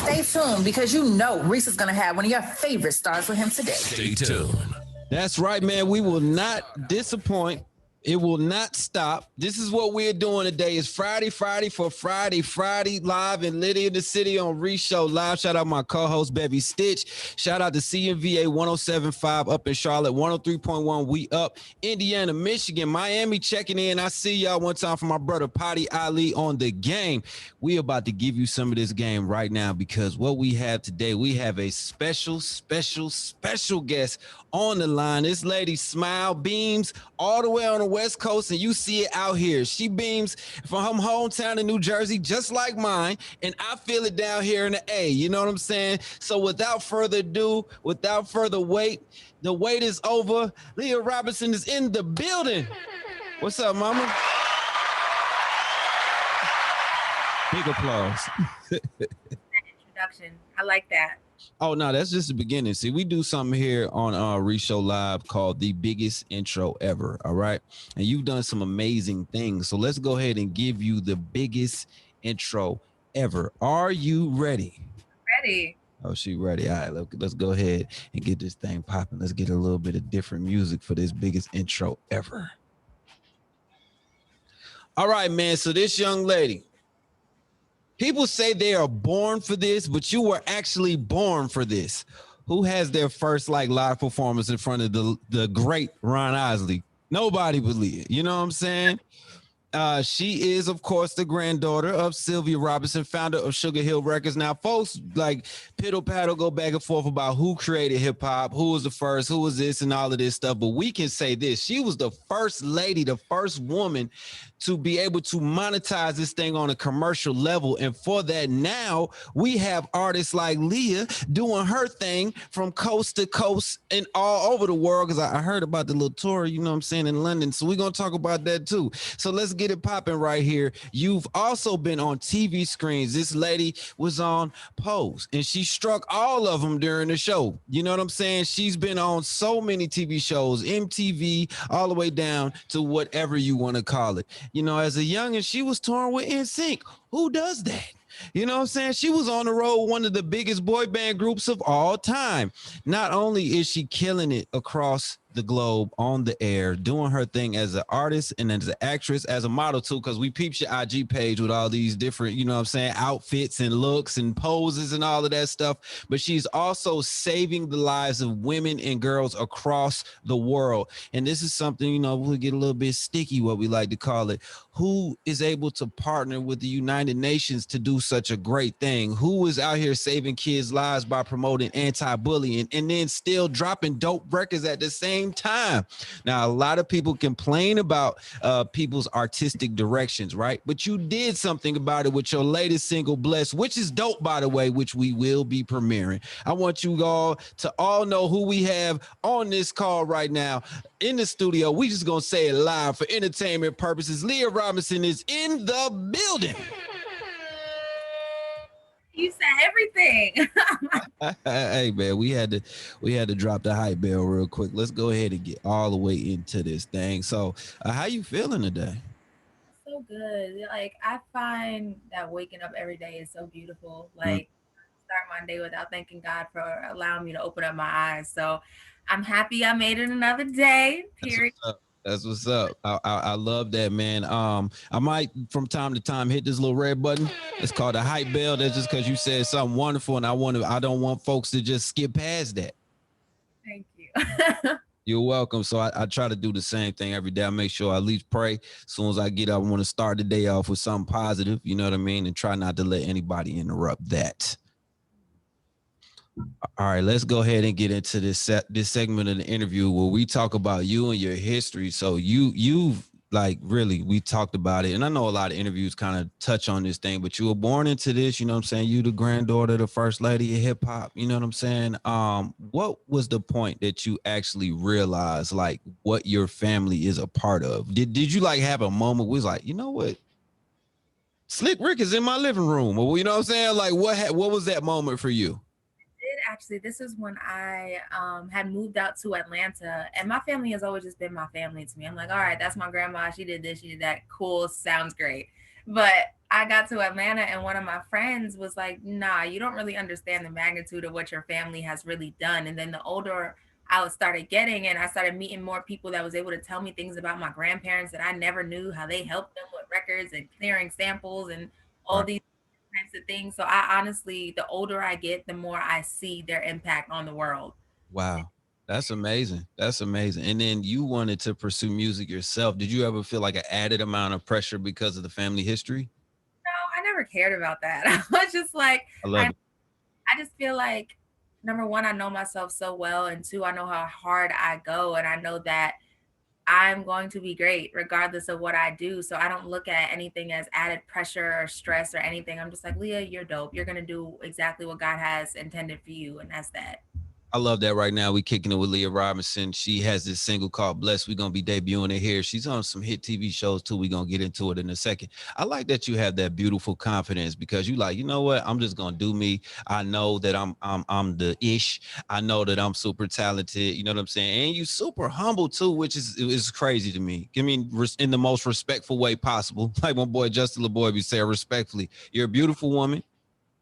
Stay tuned because you know Reece is going to have one of your favorite stars with him today. Stay tuned. That's right, man. We will not disappoint. It will not stop. This is what we're doing today. It's Friday live in Liddy in the City on Reece Show Live. Shout out my co-host, Bevy Stitch. Shout out to CMVA 107.5 up in Charlotte, 103.1 we up. Indiana, Michigan, Miami checking in. I see y'all one time from my brother, Potty Ali on the game. We about to give you some of this game right now because what we have today, we have a special guest on the line. This lady smile beams all the way on the West Coast, and you see it out here. She beams from her hometown in New Jersey, just like mine, and I feel it down here in the A. You know what I'm saying? So without further ado, without further wait, the wait is over. LeA Robinson is in the building. What's up, mama? Big applause. That introduction. I like that. Oh, no, that's just the beginning. See, we do something here on Reece Show Live called the biggest intro ever, all right? And you've done some amazing things. So let's go ahead and give you the biggest intro ever. Are you ready? Ready. Oh, she ready. All right, let's go ahead and get this thing popping. Let's get a little bit of different music for this biggest intro ever. All right, man. So this young lady, people say they are born for this, but you were actually born for this. Who has their first live performance in front of the great Ron Isley? Nobody believe it. You know what I'm saying? She is, of course, the granddaughter of Sylvia Robinson, founder of Sugar Hill Records. Now, folks piddle paddle go back and forth about who created hip hop, who was the first, who was this, and all of this stuff. But we can say this: she was the first lady, the first woman to be able to monetize this thing on a commercial level. And for that, now we have artists like LeA doing her thing from coast to coast and all over the world. Because I heard about the little tour, you know what I'm saying, in London. So we're going to talk about that too. So let's get it popping right here. You've also been on TV screens. This lady was on Pose, and she struck all of them during the show. You know what I'm saying? She's been on so many TV shows, MTV, all the way down to whatever you want to call it. You know, as a youngin', she was touring with NSYNC. Who does that? You know what I'm saying? She was on the road, one of the biggest boy band groups of all time. Not only is she killing it across the globe on the air, doing her thing as an artist and as an actress, as a model too, because we peeped your IG page with all these different, you know what I'm saying, outfits and looks and poses and all of that stuff. But she's also saving the lives of women and girls across the world. And this is something, you know, we'll get a little bit sticky, what we like to call it. Who is able to partner with the United Nations to do such a great thing? Who is out here saving kids' lives by promoting anti-bullying and then still dropping dope records at the same time? Now, a lot of people complain about people's artistic directions, right? But you did something about it with your latest single, Blessed, which is dope, by the way, which we will be premiering. I want you all to all know who we have on this call right now in the studio. We just gonna say it live for entertainment purposes. LeA Robinson is in the building. You said everything. Hey man, we had to drop the hype bell real quick. Let's go ahead and get all the way into this thing. So how you feeling today? So good. Like, I find that waking up every day is so beautiful. Like, start my day without thanking God for allowing me to open up my eyes. So I'm happy I made it another day. Period. That's what's up. I love that, man. I might from time to time hit this little red button. It's called a hype bell. That's just because you said something wonderful, and I don't want folks to just skip past that. Thank you. You're welcome. So I try to do the same thing every day. I make sure I at least pray. As soon as I get up, I want to start the day off with something positive. You know what I mean? And try not to let anybody interrupt that. All right, let's go ahead and get into this segment of the interview where we talk about you and your history. So you've really, we talked about it, and I know a lot of interviews kind of touch on this thing, but you were born into this, you know what I'm saying? You the granddaughter of the first lady of hip hop, you know what I'm saying? What was the point that you actually realized what your family is a part of? Did you have a moment where it was like, you know what? Slick Rick is in my living room, or you know what I'm saying? What was that moment for you? Actually, this is when I had moved out to Atlanta, and my family has always just been my family to me. I'm like, all right, that's my grandma. She did this, she did that. Cool, sounds great. But I got to Atlanta and one of my friends was like, nah, you don't really understand the magnitude of what your family has really done. And then the older I started getting and I started meeting more people that was able to tell me things about my grandparents that I never knew, how they helped them with records and clearing samples and all Right. these types of things. So I honestly, the older I get, the more I see their impact on the world. Wow. That's amazing. That's amazing. And then you wanted to pursue music yourself. Did you ever feel like an added amount of pressure because of the family history? No, I never cared about that. I was just like, I love I it. I just feel like number one, I know myself so well, and two, I know how hard I go, and I know that I'm going to be great regardless of what I do. So I don't look at anything as added pressure or stress or anything. I'm just like, Leah, you're dope. You're gonna do exactly what God has intended for you, and that's that. I love that right now. We kicking it with LeA Robinson. She has this single called Blessed. We're going to be debuting it here. She's on some hit TV shows too. We're going to get into it in a second. I like that you have that beautiful confidence because you like, you know what? I'm just going to do me. I know that I'm the ish. I know that I'm super talented. You know what I'm saying? And you super humble too, which is crazy to me. I mean, in the most respectful way possible. Like my boy Justin LeBoy be saying respectfully. You're a beautiful woman.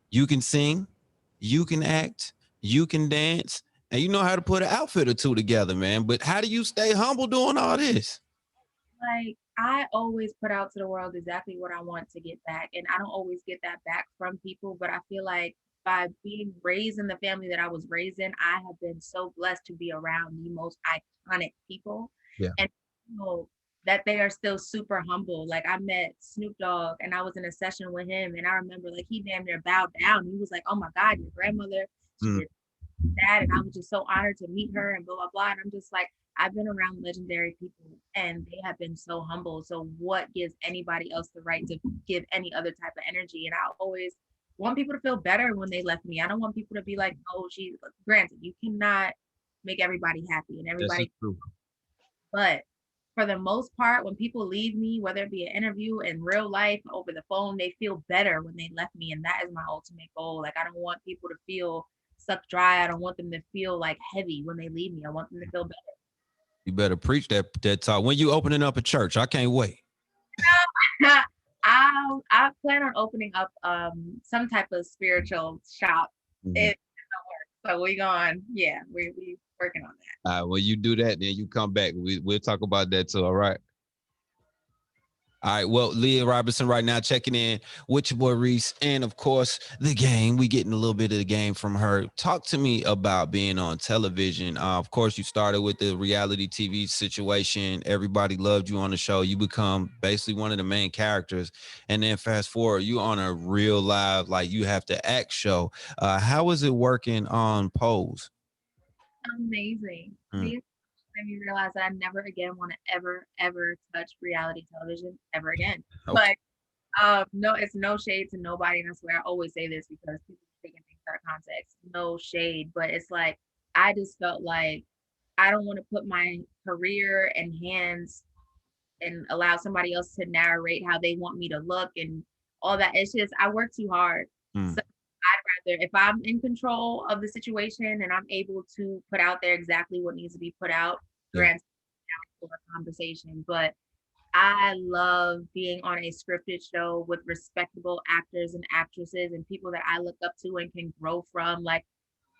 You can sing, you can act, you can dance, and you know how to put an outfit or two together, man. But how do you stay humble doing all this? Like I always put out to the world exactly what I want to get back. And I don't always get that back from people, but I feel like by being raised in the family that I was raised in, I have been so blessed to be around the most iconic people Yeah. and know that they are still super humble. Like I met Snoop Dogg and I was in a session with him and I remember like he damn near bowed down. He was like, "Oh my God, your grandmother, she Mm, did that." And I was just so honored to meet her and blah, blah, blah. And I'm just like, I've been around legendary people and they have been so humble. So what gives anybody else the right to give any other type of energy? And I always want people to feel better when they left me. I don't want people to be like, oh, she, granted, you cannot make everybody happy and this is everybody, true. but for the most part, when people leave me, whether it be an interview in real life, over the phone, they feel better when they left me. And that is my ultimate goal. Like, I don't want people to feel sucked dry. I don't want them to feel like heavy when they leave me. I want them to feel better. You better preach that talk. When you opening up a church, I can't wait. I plan on opening up some type of spiritual shop. Mhm. It so we going, yeah, we working on that. All right, well, you do that, then you come back. We'll talk about that too. All right. All right. Well, LeA Robinson right now checking in with your boy Reece, and of course the game. We getting a little bit of the game from her. Talk to me about being on television. Of course, you started with the reality TV situation. Everybody loved you on the show. You become basically one of the main characters, and then fast forward, you on a real live, like you have to act show. How is it working on Pose? Amazing. Mm, These made me realize that I never again want to ever touch reality television ever again. okay. Like no, it's no shade to nobody, and I swear I always say this because people are taking things out of context. No shade, but it's like I just felt like I don't want to put my career and hands and allow somebody else to narrate how they want me to look and all that. It's just I work too hard. Mm, So I'd rather if I'm in control of the situation and I'm able to put out there exactly what needs to be put out, yeah. grant for a conversation. But I love being on a scripted show with respectable actors and actresses and people that I look up to and can grow from. Like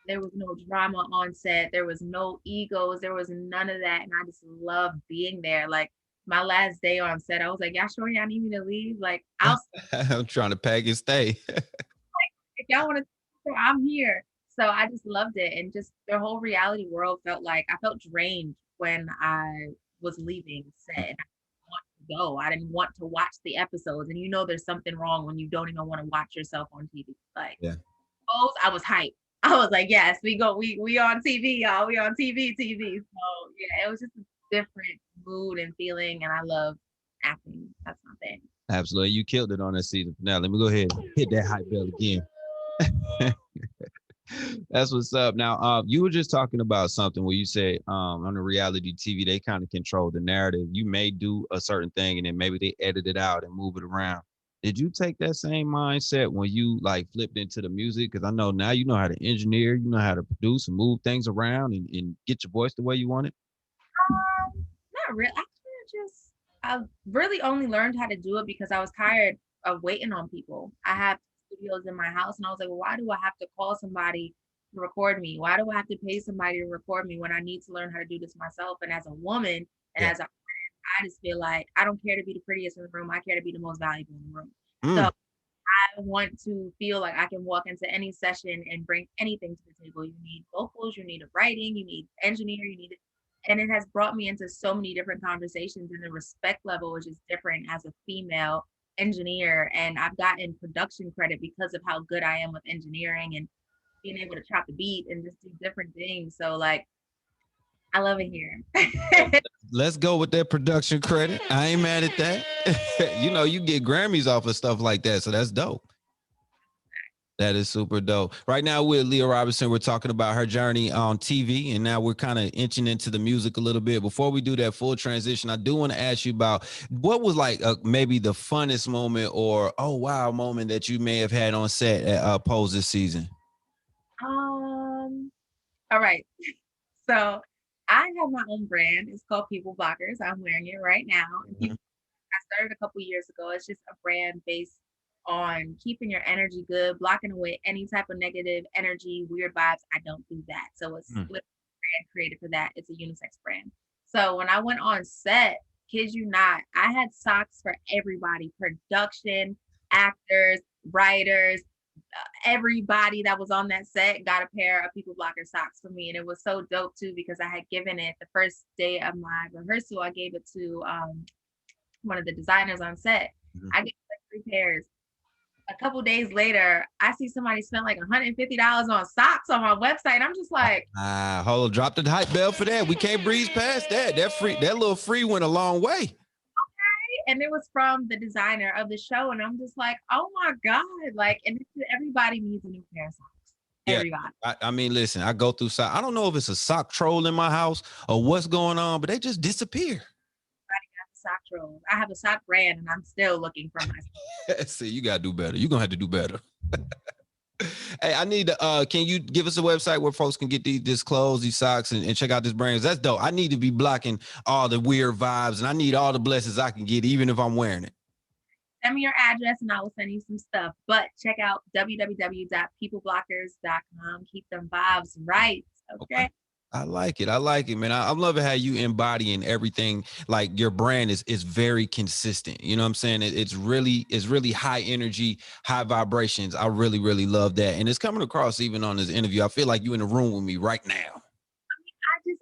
there was no drama on set, there was no egos, there was none of that. And I just love being there. Like my last day on set, I was like, y'all sure y'all need me to leave? Like I'll I'm trying to pack and stay. if y'all want to, I'm here. So I just loved it. And just the whole reality world felt like I felt drained when I was leaving set. I didn't want to go. I didn't want to watch the episodes. And you know there's something wrong when you don't even want to watch yourself on TV. Like Yeah. oh, I was hyped. I was like, yes, we go, we on TV, y'all. We on TV. So yeah, it was just a different mood and feeling. And I love acting. That's my thing. Absolutely. You killed it on that season finale. Let me go ahead and hit that hype bell again. That's what's up. Now, you were just talking about something where you said on the reality TV, they kind of control the narrative. You may do a certain thing and then maybe they edit it out and move it around. Did you take that same mindset when you like flipped into the music? Because I know now you know how to engineer, you know how to produce and move things around and get your voice the way you want it. Not really. I kind of just I really only learned how to do it because I was tired of waiting on people. I have studios in my house, and I was like, well, why do I have to call somebody to record me? Why do I have to pay somebody to record me when I need to learn how to do this myself? And as a woman and Yeah. as a friend, I just feel like I don't care to be the prettiest in the room. I care to be the most valuable in the room. So Mm. I want to feel like I can walk into any session and bring anything to the table. You need vocals, you need a writing, you need engineer, you need it. And it has brought me into so many different conversations, and the respect level is just different as a female engineer. And I've gotten production credit because of how good I am with engineering and being able to chop the beat and just do different things. So like, I love it here. Let's go with that production credit. I ain't mad at that. You know, you get Grammys off of stuff like that, so that's dope. That is super dope. Right now with LeA Robinson, we're talking about her journey on TV, and now we're kind of inching into the music a little bit. Before we do that full transition, I do want to ask you about what was like maybe the funnest moment or oh wow moment that you may have had on set at Pose this season. All right. So I have my own brand. It's called People Blockers. I'm wearing it right now. Mhm. I started a couple years ago. It's just a brand based on keeping your energy good, blocking away any type of negative energy, weird vibes. I don't do that. So it's Mm. literally a brand created for that. It's a unisex brand. So when I went on set, kid you not, I had socks for everybody, production, actors, writers, everybody that was on that set got a pair of People Blocker socks for me. And it was so dope too, because I had given it the first day of my rehearsal. I gave it to one of the designers on set. Mhm. I gave like 3 pairs. A couple days later, I see somebody spent like $150 on socks on my website. I'm just like, Hold on, drop the hype bell for that. We can't breeze past that. That little free went a long way. and it was from the designer of the show. And I'm just like, oh my God. Like, and everybody needs a new pair of socks. Yeah. Everybody. I mean, listen, I go through sock. I don't know if it's a sock troll in my house or what's going on, but they just disappear. Sock trolls. I have a sock brand and I'm still looking for my See, you gotta do better. You're gonna have to do better. Hey, I need to can you give us a website where folks can get these clothes, these socks, and check out this brand? That's dope. I need to be blocking all the weird vibes, and I need all the blessings I can get, even if I'm wearing it. Send me your address and I will send you some stuff. But check out www.peopleblockers.com. Keep them vibes right. Okay. I like it. I like it, man. I'm loving how you embodying everything. Like your brand is very consistent. You know what I'm saying? It's really high energy, high vibrations. I really, really love that. And it's coming across even on this interview. I feel like you in the room with me right now.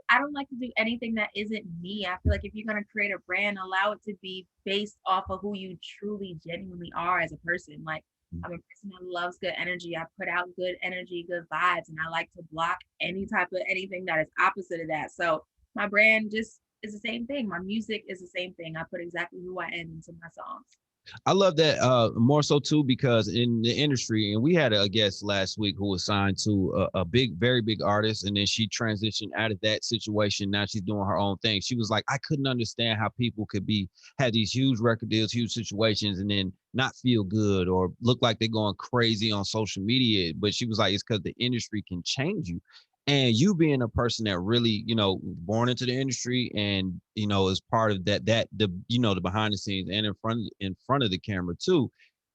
I don't like to do anything that isn't me. I feel like if you're going to create a brand, allow it to be based off of who you truly genuinely are as a person. Like I'm a person that loves good energy. I put out good energy, good vibes, and I like to block any type of anything that is opposite of that. So my brand just is the same thing. My music is the same thing. I put exactly who I am into my songs. I love that more so too, because in the industry, and we had a guest last week who was signed to a big, very big artist, and then she transitioned out of that situation. Now she's doing her own thing. She was like, I couldn't understand how people could have these huge record deals, huge situations, and then not feel good or look like they're going crazy on social media. But she was like, it's because the industry can change you. And you being a person that really, born into the industry and, is part of the behind the scenes and in front of the camera too,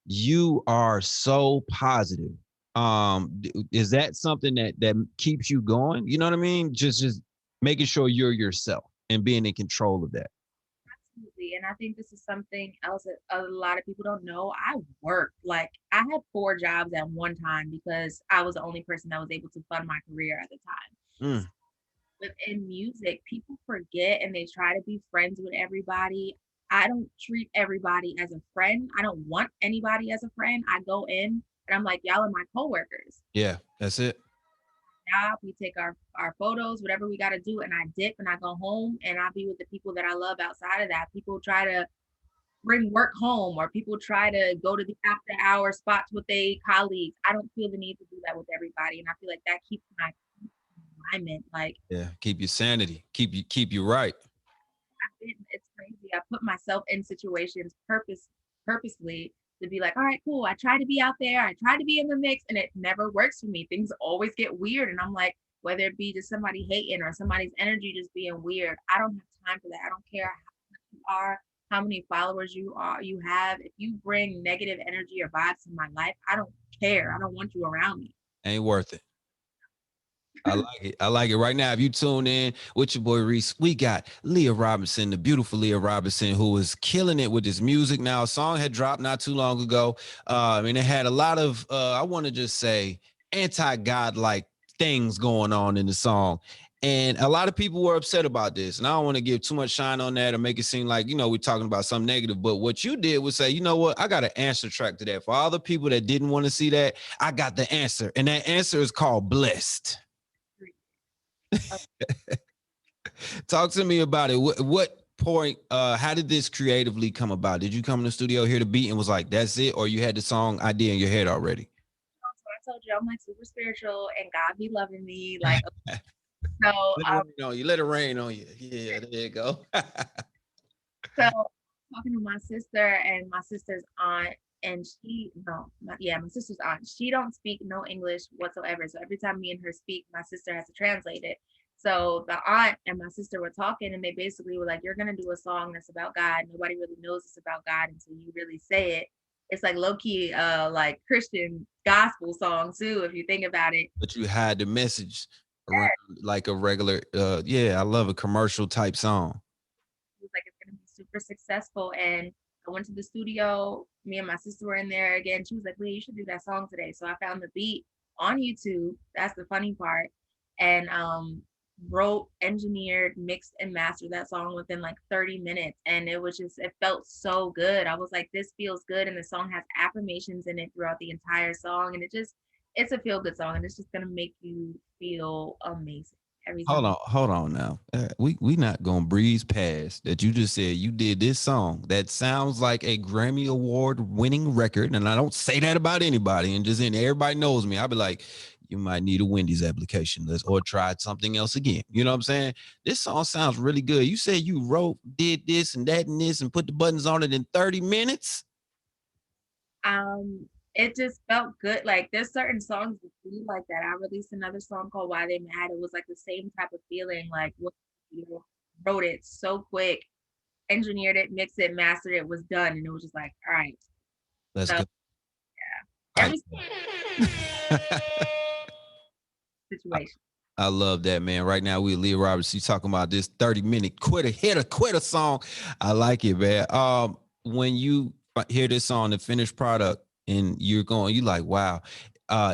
you are so positive. Is that something that keeps you going? You know what I mean? Just making sure you're yourself and being in control of that. Absolutely. And I think this is something else that a lot of people don't know. I worked like I had 4 jobs at one time because I was the only person that was able to fund my career at the time. But in music, people forget and they try to be friends with everybody. I don't treat everybody as a friend. I don't want anybody as a friend. I go in and I'm like, y'all are my coworkers. Yeah, that's it. We take our photos, whatever we got to do, and I dip and I go home and I be with the people that I love outside of that. People try to bring work home or people try to go to the after hour spots with their colleagues. I don't feel the need to do that with everybody. And I feel like that keeps my alignment. Like, yeah, keep your sanity, keep you right. It's crazy. I put myself in situations purposely to be like, all right, cool. I try to be out there. I try to be in the mix and it never works for me. Things always get weird. And I'm like, whether it be just somebody hating or somebody's energy just being weird, I don't have time for that. I don't care how much you are. how many followers you have. If you bring negative energy or vibes in my life, I don't care. I don't want you around me. Ain't worth it. I like it. I like it. Right now, if you tune in with your boy Reece, we got LeA Robinson, the beautiful LeA Robinson, who is killing it with his music. Now, a song had dropped not too long ago. And it had a lot of, I want to just say, anti-God-like things going on in the song. And a lot of people were upset about this. And I don't want to give too much shine on that or make it seem like, we're talking about something negative. But what you did was say, you know what? I got an answer track to that. For all the people that didn't want to see that, I got the answer. And that answer is called Blessed. Talk to me about it. What point, how did this creatively come about? Did you come in the studio, hear the beat and was like, that's it? Or you had the song idea in your head already? So I told you I'm like super spiritual and God be loving me. Like, so, Let it rain on you. Yeah, there you go. so talking to my sister and my sister's aunt, and my sister's aunt, she don't speak no English whatsoever. So every time me and her speak, my sister has to translate it. So the aunt and my sister were talking, and they basically were like, you're going to do a song that's about God. Nobody really knows it's about God until you really say it. It's like low-key, like Christian gospel song too, if you think about it. But you had the message around like a regular, I love a commercial type song. It was like, it's going to be super successful. And I went to the studio. Me and my sister were in there again. She was like, "Lee, you should do that song today." So I found the beat on YouTube. That's the funny part. And wrote, engineered, mixed, and mastered that song within like 30 minutes. And it felt so good. I was like, this feels good. And the song has affirmations in it throughout the entire song. And it's a feel good song. And it's just going to make you feel amazing. Hold on now. We not gonna breeze past that. You just said you did this song that sounds like a Grammy Award winning record, and I don't say that about anybody. And just in everybody knows me, I'll be like, you might need a Wendy's application, or try something else again. You know what I'm saying? This song sounds really good. You said you did this and that and this, and put the buttons on it in 30 minutes. It just felt good. Like there's certain songs that feel like that. I released another song called Why They Mad. It was like the same type of feeling. Like wrote it so quick, engineered it, mixed it, mastered it, was done, and it was just like, all right. Let's go. Yeah. Situation. I love that, man. Right now, we LeA Robinson. You talking about this 30-minute quitter song. I like it, man. When you hear this song, the finished product, and you like, wow.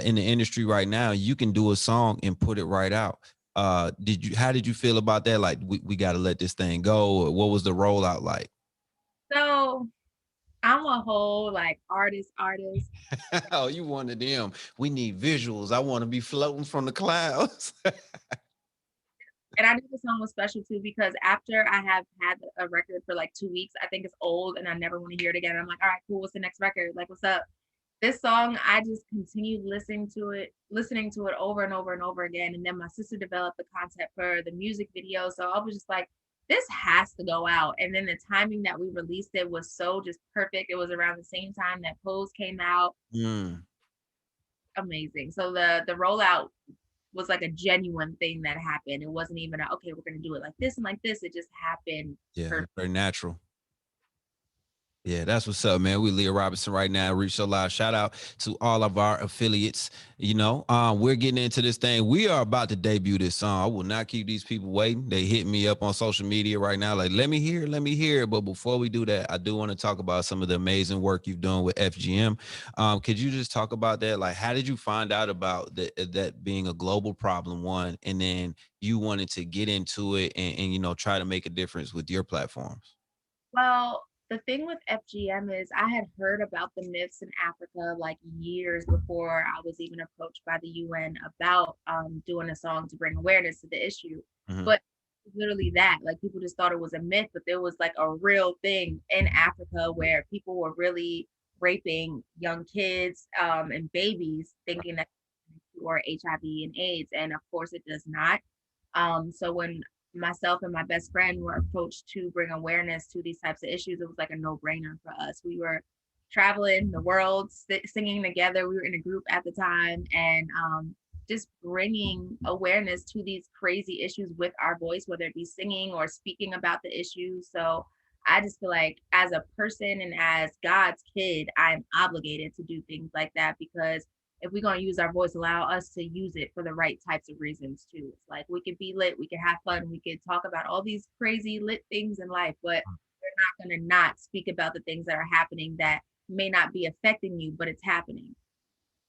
In the industry right now, you can do a song and put it right out. How did you feel about that? Like, we got to let this thing go. Or what was the rollout like? So I'm a whole like artist. Oh, you one of them. We need visuals. I want to be floating from the clouds. And I knew the song was special too, because after I have had a record for like 2 weeks, I think it's old and I never want to hear it again. I'm like, all right, cool. What's the next record? Like, what's up? This song, I just continued listening to it over and over and over again. And then my sister developed the concept for the music video. So I was just like, this has to go out. And then the timing that we released it was so just perfect. It was around the same time that Pose came out. Amazing. So the rollout was like a genuine thing that happened. It wasn't even okay, we're going to do it like this and like this. It just happened. Yeah, very natural. Yeah, that's what's up, man. We LeA Robinson right now. Reach So Live. Shout out to all of our affiliates. We're getting into this thing. We are about to debut this song. I will not keep these people waiting. They hit me up on social media right now, like, let me hear it. But before we do that, I do want to talk about some of the amazing work you've done with FGM. Could you just talk about that? Like, how did you find out about that being a global problem, one, and then you wanted to get into it and try to make a difference with your platforms? Well, the thing with FGM is I had heard about the myths in Africa like years before I was even approached by the UN about doing a song to bring awareness to the issue. Mm-hmm. But literally that, like, people just thought it was a myth, but there was like a real thing in Africa where people were really raping young kids and babies, thinking that or HIV and AIDS, and of course it does not. So when myself and my best friend were approached to bring awareness to these types of issues, it was like a no-brainer for us. We were traveling the world, singing together. We were in a group at the time, and just bringing awareness to these crazy issues with our voice, whether it be singing or speaking about the issues. So I just feel like as a person and as God's kid, I'm obligated to do things like that because if we're going to use our voice, allow us to use it for the right types of reasons too. It's like we could be lit, we could have fun, we could talk about all these crazy lit things in life, but we're not going to not speak about the things that are happening that may not be affecting you, but it's happening.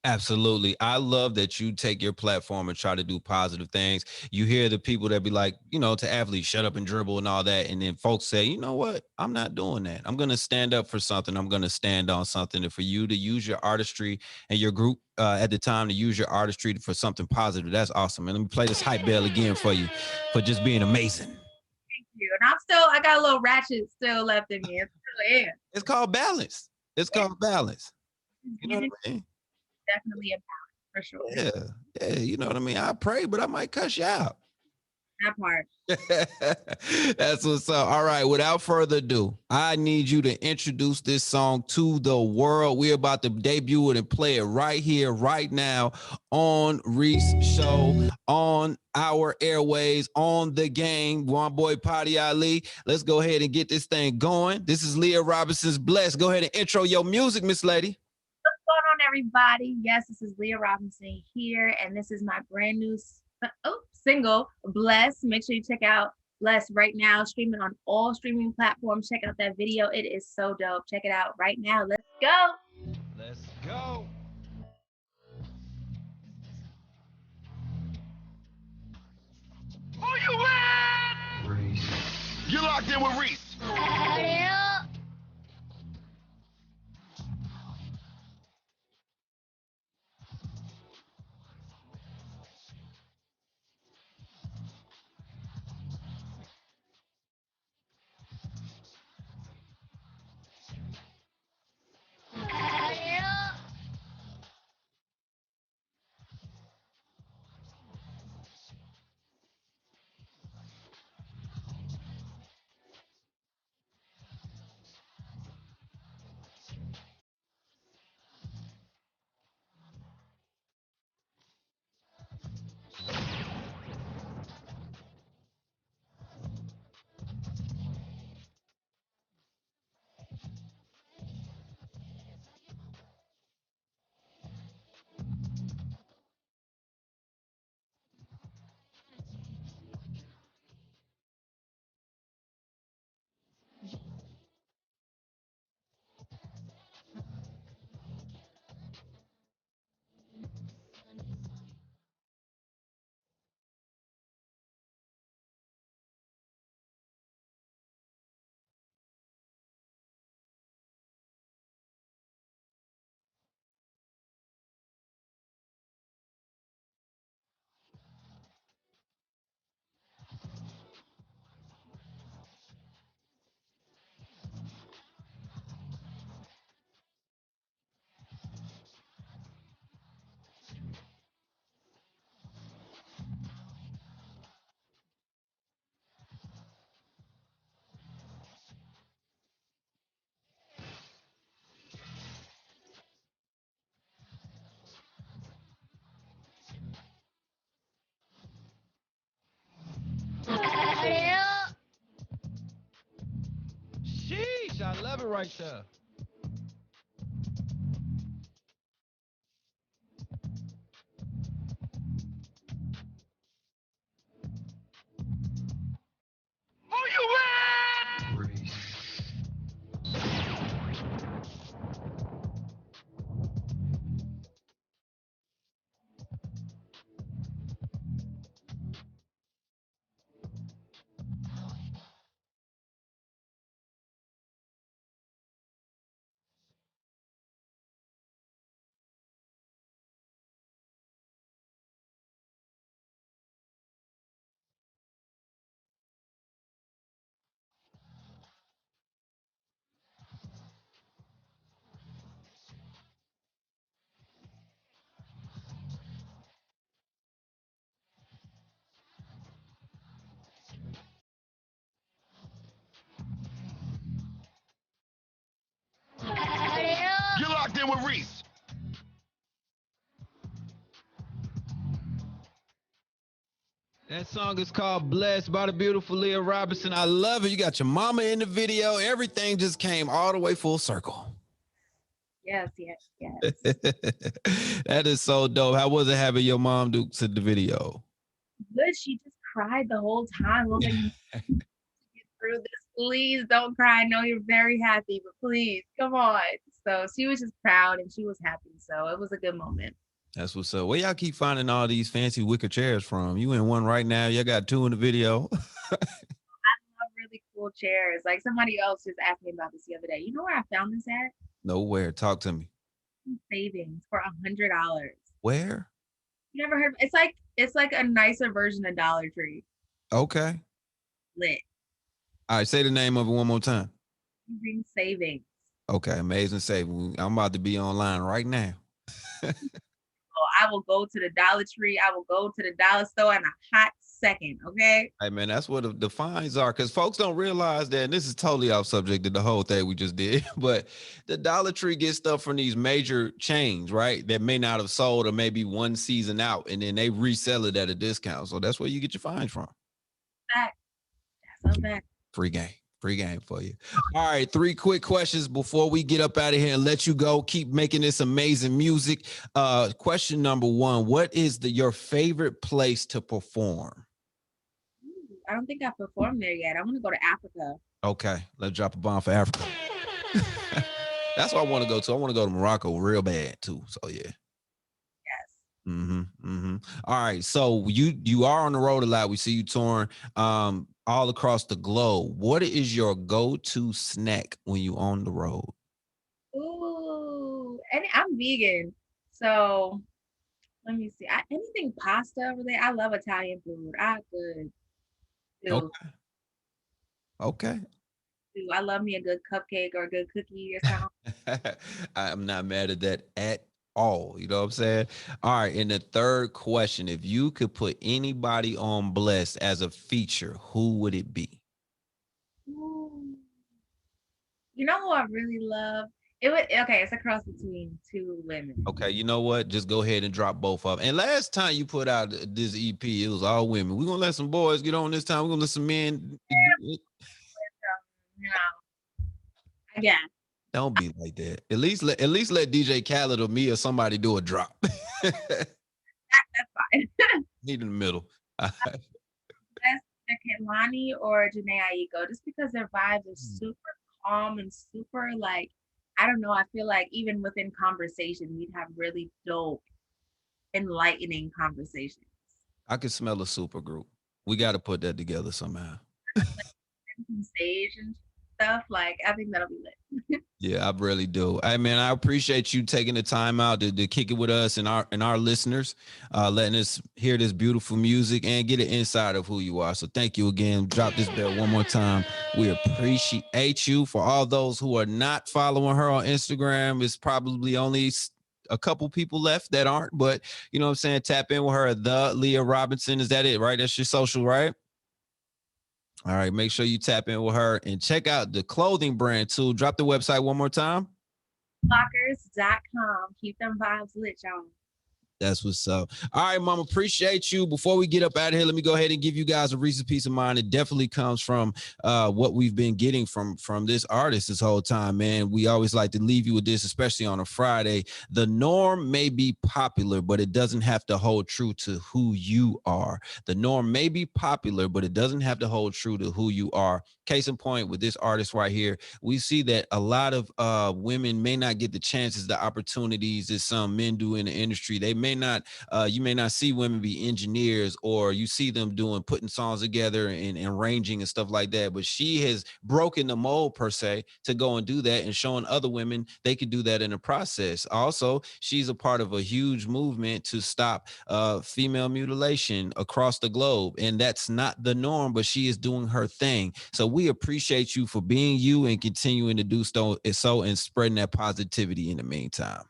Absolutely. I love that you take your platform and try to do positive things. You hear the people that be like, to athletes, shut up and dribble and all that. And then folks say, you know what? I'm not doing that. I'm going to stand up for something. I'm going to stand on something. And for you to use your artistry and your group at the time to use your artistry for something positive, that's awesome. And let me play this hype bell again for you for just being amazing. Thank you. And I got a little ratchet still left in me. It's still in. It's called balance. It's called balance. You know what I mean? Definitely a balance for sure. Yeah, you know what I mean? I pray, but I might cuss you out. That part. That's what's up. All right, without further ado, I need you to introduce this song to the world. We're about to debut it and play it right here, right now on Reec's show, on our airways, on the game. One boy Party Ali. Let's go ahead and get this thing going. This is LeA Robinson's Blessed. Go ahead and intro your music, Miss Lady. What's going on, everybody? Yes, this is LeA Robinson here, and this is my brand new single, Bless. Make sure you check out Bless right now, streaming on all streaming platforms. Check out that video. It is so dope. Check it out right now. Let's go. Let's go. Who you with? Reece. You're locked in with Reece. Sheesh, I love it right there. Who you with? Reece. That song is called Blessed by the beautiful LeA Robinson. I love it. You got your mama in the video. Everything just came all the way full circle. Yes, yes, yes. That is so dope. How was it having your mom do to the video? Good. She just cried the whole time. I was like, get through this. Please don't cry. I know you're very happy, but please, come on. So she was just proud and she was happy. So it was a good moment. That's what's up. Where y'all keep finding all these fancy wicker chairs from? You in one right now. Y'all got two in the video. I love really cool chairs. Like somebody else just asked me about this the other day. You know where I found this at? Nowhere. Talk to me. Savings for $100. Where? You never heard? It's like a nicer version of Dollar Tree. Okay. Lit. All right. Say the name of it one more time. Amazing Savings. Okay. Amazing savings. I'm about to be online right now. I will go to the Dollar Tree. I will go to the dollar store in a hot second. Okay. Hey man, that's what the fines are, because folks don't realize that, and this is totally off subject to the whole thing we just did, but the Dollar Tree gets stuff from these major chains, right? That may not have sold or maybe one season out, and then they resell it at a discount. So that's where you get your fines from. That's a fact. Free game for you. All right, 3 quick questions before we get up out of here and let you go. Keep making this amazing music. Question number 1, what is your favorite place to perform? I don't think I've performed there yet. I want to go to Africa. Okay, let's drop a bomb for Africa. That's what I want to go to. I want to go to Morocco real bad too. So yeah. Yes. All right. So you are on the road a lot. We see you touring all across the globe. What is your go-to snack when you on the road? Ooh, and I'm vegan, so let me see. Anything pasta related. I love Italian food. I could do. Okay. I love me a good cupcake or a good cookie or something. I'm not mad at that at all. You know what I'm saying? All right. And the third question, if you could put anybody on Blessed as a feature, who would it be? Ooh. You know who I really love? It's a cross between 2 women. Okay, you know what? Just go ahead and drop both of them. And last time you put out this EP, it was all women. We're gonna let some boys get on this time. We're gonna let some men. Again. Don't be like that. At least let DJ Khaled or me or somebody do a drop. That's fine. Meet in the middle. That's Kehlani or Janae Aiko, just because their vibes are super calm and super like, I don't know. I feel like even within conversation, we'd have really dope, enlightening conversations. I can smell a super group. We got to put that together somehow. Stage and stuff, like I think that'll be lit. Yeah, I really do. I mean, I appreciate you taking the time out to kick it with us and our listeners, letting us hear this beautiful music and get an insight of who you are. So thank you again. Drop this bell one more time. We appreciate you. For all those who are not following her on Instagram, it's probably only a couple people left that aren't, but you know what I'm saying? Tap in with her, the LeA Robinson. Is that it, right? That's your social, right? All right, make sure you tap in with her and check out the clothing brand too. Drop the website one more time. Lockers.com. Keep them vibes lit, y'all. That's what's up. All right, Mom, appreciate you. Before we get up out of here, let me go ahead and give you guys a Reese's peace of mind. It definitely comes from what we've been getting from this artist this whole time, man. We always like to leave you with this, especially on a Friday. The norm may be popular, but it doesn't have to hold true to who you are. The norm may be popular, but it doesn't have to hold true to who you are. Case in point, with this artist right here, we see that a lot of women may not get the chances, the opportunities that some men do in the industry. They may not, you may not see women be engineers, or you see them putting songs together and arranging and stuff like that. But she has broken the mold per se to go and do that, and showing other women they could do that in the process. Also, she's a part of a huge movement to stop female mutilation across the globe. And that's not the norm, but she is doing her thing. So we appreciate you for being you and continuing to do so and spreading that positivity in the meantime.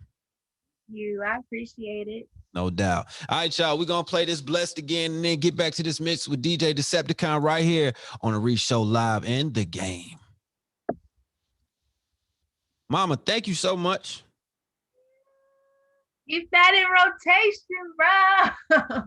I appreciate it. No doubt. All right, y'all. We're going to play this Blessed again and then get back to this mix with DJ Decepticon right here on the Reec Show Live and the Game. Mama, thank you so much. Keep that in rotation, bro.